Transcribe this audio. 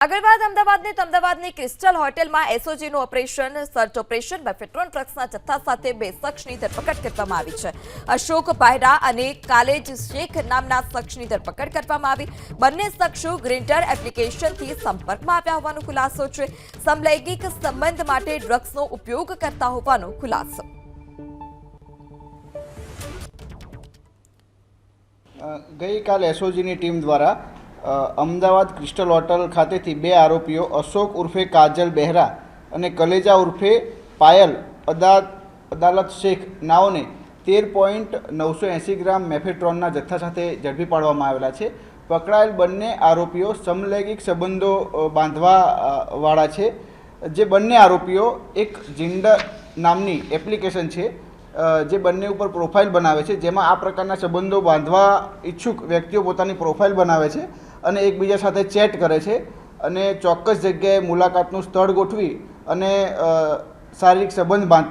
આગળ વાત અમદાવાદની તો અમદાવાદની ક્રિસ્ટલ હોટેલમાં એસઓજીનું ઓપરેશન સર્ચ ઓપરેશન પેટ્રોલ ડ્રગ્સના જથ્થા સાથે બે શખ્સની ધરપકડ કરવામાં આવી છે। અશોક પાયરા અને કાલેજ શેખ નામના શખ્સની ધરપકડ કરવામાં આવી। બંને શખ્સો ગ્રીન્ટર એપ્લિકેશનથી સંપર્કમાં આવ્યા હોવાનો ખુલાસો છે। સમલૈંગિક સંબંધ માટે ડ્રગ્સનો ઉપયોગ કરતા હોવાનો ખુલાસો। ગઈકાલે એસઓજીની ટીમ દ્વારા અમદાવાદ ક્રિસ્ટલ હોટલ ખાતેથી બે આરોપીઓ અશોક ઉર્ફે કાજલ બહેરા અને કલેજા ઉર્ફે પાયલ અદાલત શેખ નાઓને 13.980 ગ્રામ મેફેટ્રોનના જથ્થા સાથે ઝડપી પાડવામાં આવેલા છે। પકડાયેલ બંને આરોપીઓ સમલૈંગિક સંબંધો બાંધવાવાળા છે। જે બંને આરોપીઓ એક જિન્ડર નામની એપ્લિકેશન છે જે બંને ઉપર પ્રોફાઇલ બનાવે છે, જેમાં આ પ્રકારના સંબંધો બાંધવા ઈચ્છુક વ્યક્તિઓ પોતાની પ્રોફાઇલ બનાવે છે અને એકબીજા સાથે ચેટ કરે છે અને ચોક્કસ જગ્યાએ મુલાકાતનું સ્થળ ગોઠવી અને શારીરિક સંબંધ બાંધ